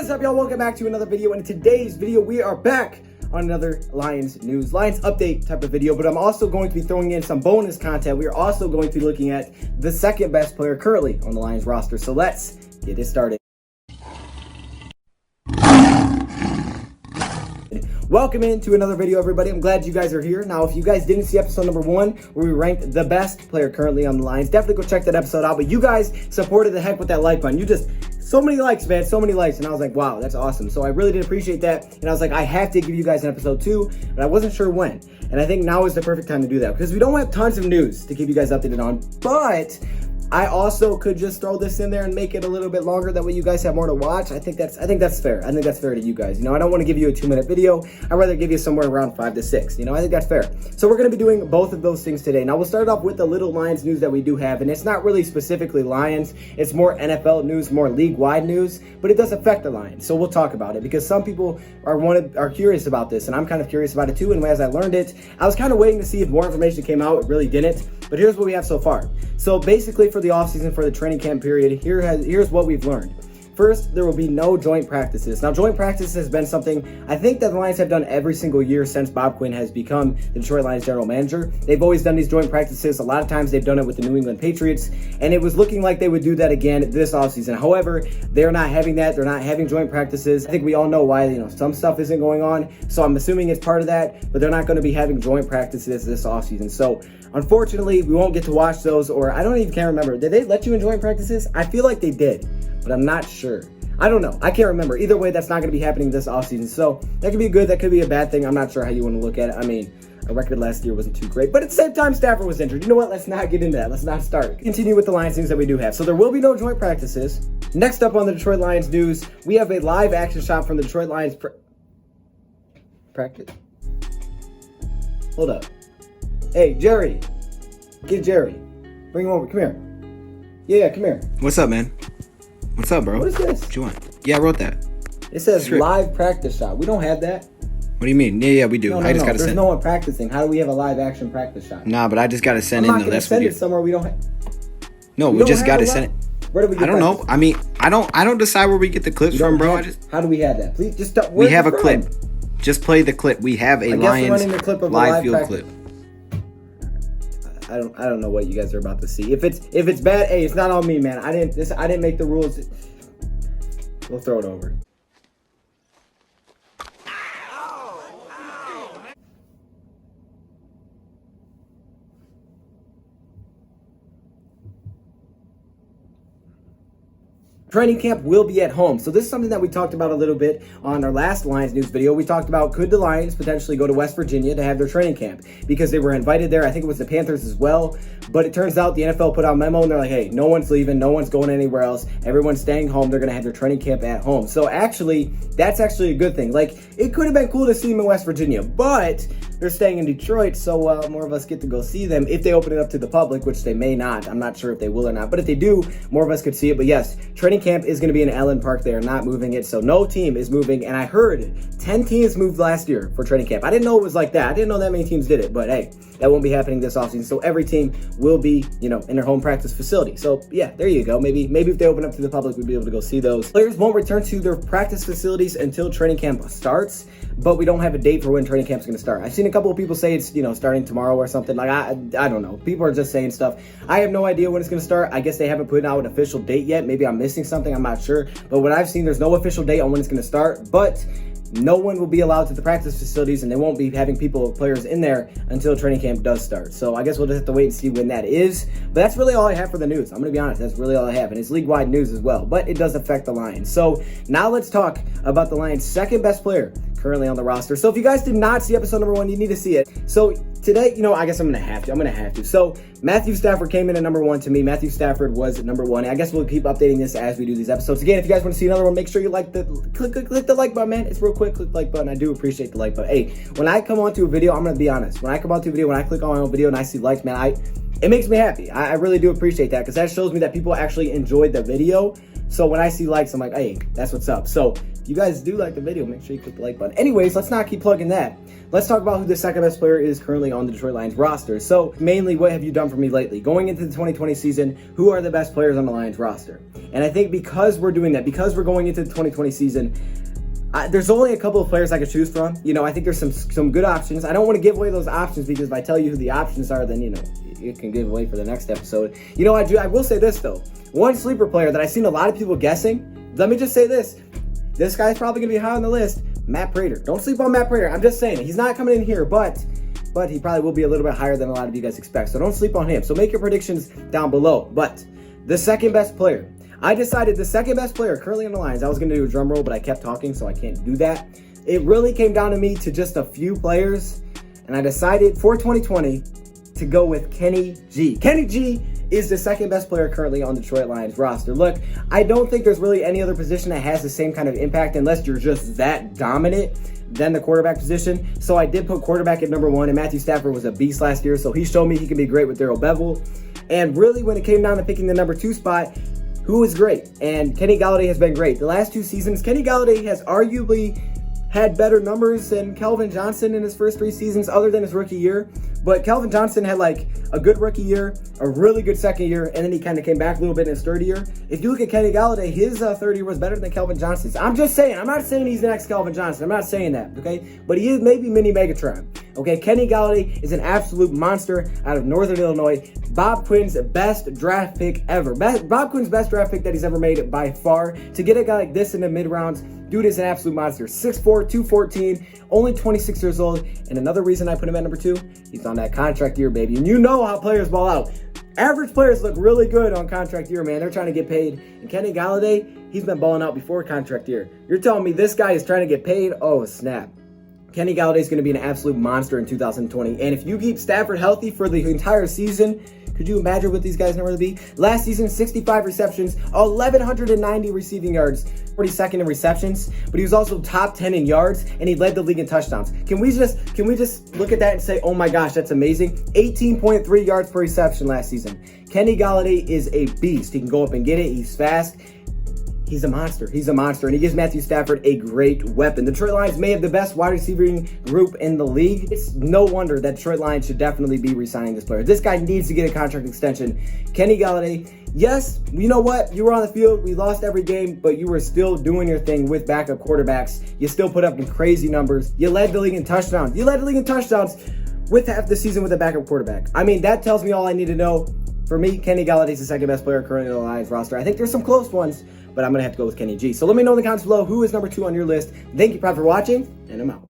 What's up, y'all? Welcome back to another video. In today's video, we are back on another Lions news, Lions update type of video, but I'm also going to be throwing in some bonus content. We are also going to be looking at the second best player currently on the Lions roster. So let's get it started. Welcome into another video, everybody. I'm glad you guys are here. Now, if you guys didn't see episode number 1, where we ranked the best player currently on the Lions, definitely go check that episode out. But you guys supported the heck with that like button. So many likes, man, so many likes. And I was like, wow, that's awesome. So I really did appreciate that. And I was like, I have to give you guys an episode 2, but I wasn't sure when. And I think now is the perfect time to do that because we don't have tons of news to keep you guys updated on, but I also could just throw this in there and make it a little bit longer. That way you guys have more to watch. I think that's fair. I think that's fair to you guys. You know, I don't want to give you a 2-minute video. I'd rather give you somewhere around 5 to 6. You know, I think that's fair. So we're going to be doing both of those things today. Now we'll start off with the little Lions news that we do have. And it's not really specifically Lions. It's more NFL news, more league-wide news, but it does affect the Lions. So we'll talk about it because some people are curious about this. And I'm kind of curious about it too. And as I learned it, I was kind of waiting to see if more information came out. It really didn't. But here's what we have so far. So basically for the offseason, for the training camp period, here's what we've learned. First, there will be no joint practices. Now, joint practice has been something I think that the Lions have done every single year since Bob Quinn has become the Detroit Lions general manager. They've always done these joint practices. A lot of times they've done it with the New England Patriots, and it was looking like they would do that again this offseason. However, they're not having that. They're not having joint practices. I think we all know why, you know, some stuff isn't going on. So I'm assuming it's part of that, but they're not going to be having joint practices this offseason. So unfortunately, we won't get to watch those, or I can't remember. Did they let you in joint practices? I feel like they did, but I'm not sure. I don't know. I can't remember. Either way, that's not going to be happening this offseason. So that could be good. That could be a bad thing. I'm not sure how you want to look at it. I mean, our record last year wasn't too great, but at the same time, Stafford was injured. You know what? Let's not get into that. Let's not start. Continue with the Lions things that we do have. So there will be no joint practices. Next up on the Detroit Lions news, we have a live action shot from the Detroit Lions practice. Hold up. Hey, Jerry. Get Jerry. Bring him over. Come here. Yeah, come here. What's up, man? What's up, bro? What is this? What you want? Yeah, I wrote that. It says live practice shot. We don't have that. What do you mean? Yeah, we do. No, I just gotta There's send. no one practicing. How do we have a live action practice shot? Nah, but I just gotta send I'm in. not gonna send it somewhere we don't have. No, we just gotta send it. Where do we get I don't know. I mean, I don't decide where we get the clips from, bro. How do we have that? Please just tell. We have a clip. Just play the clip. We have a Lions live field clip. I don't know what you guys are about to see. If it's bad, hey, it's not on me, man. I didn't make the rules. We'll throw it over. Training camp will be at home. So this is something that we talked about a little bit on our last Lions news video. We talked about, could the Lions potentially go to West Virginia to have their training camp? Because they were invited there. I think it was the Panthers as well. But it turns out the NFL put out a memo and they're like, hey, no one's leaving. No one's going anywhere else. Everyone's staying home. They're going to have their training camp at home. So actually, that's actually a good thing. Like, it could have been cool to see them in West Virginia, but they're staying in Detroit, so more of us get to go see them if they open it up to the public, which they may not. I'm not sure if they will or not, but if they do, more of us could see it. But yes, training camp is going to be in Allen Park. They are not moving it, so no team is moving. And I heard 10 teams moved last year for training camp. I didn't know it was like that. I didn't know that many teams did it, but hey, that won't be happening this offseason. So every team will be, you know, in their home practice facility. So yeah, there you go. Maybe if they open up to the public, we'd be able to go see those. Players won't return to their practice facilities until training camp starts, but we don't have a date for when training camp is going to start. I've seen a couple of people say it's, you know, starting tomorrow or something. Like, I don't know. People are just saying stuff. I have no idea when it's going to start. I guess they haven't put out an official date yet. Maybe I'm missing something. I'm not sure. But what I've seen, there's no official date on when it's going to start. But no one will be allowed to the practice facilities, and they won't be having players in there until training camp does start. So I guess we'll just have to wait and see when that is. But that's really all I have for the news. I'm going to be honest. That's really all I have. And it's league-wide news as well. But it does affect the Lions. So now let's talk about the Lions' second best player currently on the roster. So if you guys did not see episode number 1, you need to see it. So today, you know, I guess I'm going to have to. So Matthew Stafford came in at number 1 to me. Matthew Stafford was number 1. I guess we'll keep updating this as we do these episodes. Again, if you guys want to see another one, make sure you click the like button, man. It's real quick. Click the like button. I do appreciate the like button. Hey, when I come onto a video, I'm going to be honest. When I come onto a video, when I click on my own video and I see likes, man, it makes me happy. I really do appreciate that because that shows me that people actually enjoyed the video. So when I see likes, I'm like, hey, that's what's up. So if you guys do like the video, make sure you click the like button. Anyways, let's not keep plugging that. Let's talk about who the second best player is currently on the Detroit Lions roster. So mainly, what have you done for me lately? Going into the 2020 season, who are the best players on the Lions roster? And I think because we're doing that, because we're going into the 2020 season, there's only a couple of players I could choose from. You know, I think there's some good options. I don't want to give away those options because if I tell you who the options are, then, you know, you can give away for the next episode. You know, I will say this, though. One sleeper player that I've seen a lot of people guessing, let me just say this. This guy's probably going to be high on the list. Matt Prater. Don't sleep on Matt Prater. I'm just saying. He's not coming in here, but he probably will be a little bit higher than a lot of you guys expect. So don't sleep on him. So make your predictions down below. But the second best player. I decided the second best player currently on the Lions. I was going to do a drum roll, but I kept talking, so I can't do that. It really came down to me to just a few players, and I decided for 2020 to go with Kenny G. Kenny G is the second best player currently on the Detroit Lions roster. Look, I don't think there's really any other position that has the same kind of impact unless you're just that dominant than the quarterback position. So I did put quarterback at number 1, and Matthew Stafford was a beast last year, so he showed me he can be great with Darrell Bevell. And really, when it came down to picking the number 2 spot, who is great? And Kenny Golladay has been great. The last 2 seasons, Kenny Golladay has arguably had better numbers than Calvin Johnson in his first 3 seasons other than his rookie year. But Calvin Johnson had like a good rookie year, a really good second year, and then he kind of came back a little bit in his third year. If you look at Kenny Golladay, his third year was better than Calvin Johnson's. I'm just saying. I'm not saying he's the next Calvin Johnson. I'm not saying that, okay? But he is maybe mini Megatron, okay? Kenny Golladay is an absolute monster out of Northern Illinois. Bob Quinn's best draft pick ever. Bob Quinn's best draft pick that he's ever made by far. To get a guy like this in the mid-rounds, dude is an absolute monster. 6'4", 214, only 26 years old. And another reason I put him at number 2, he's on that contract year, baby. And you know how players ball out. Average players look really good on contract year, man. They're trying to get paid. And Kenny Golladay, he's been balling out before contract year. You're telling me this guy is trying to get paid? Oh, snap. Kenny Golladay is going to be an absolute monster in 2020. And if you keep Stafford healthy for the entire season, could you imagine what these guys are going to be? Last season, 65 receptions, 1,190 receiving yards, 42nd in receptions, but he was also top 10 in yards, and he led the league in touchdowns. Can we just look at that and say, oh my gosh, that's amazing? 18.3 yards per reception last season. Kenny Golladay is a beast. He can go up and get it. He's fast. He's a monster. He's a monster, and he gives Matthew Stafford a great weapon. The Detroit Lions may have the best wide receiving group in the league. It's no wonder that Detroit Lions should definitely be re-signing this player. This guy needs to get a contract extension. Kenny Golladay, yes, you know what? You were on the field. We lost every game, but you were still doing your thing with backup quarterbacks. You still put up crazy numbers. You led the league in touchdowns. You led the league in touchdowns with half the season with a backup quarterback. I mean, that tells me all I need to know. For me, Kenny Golladay is the second best player currently on the Lions roster. I think there's some close ones, but I'm going to have to go with Kenny G. So let me know in the comments below who is number 2 on your list. Thank you, Prod, for watching, and I'm out.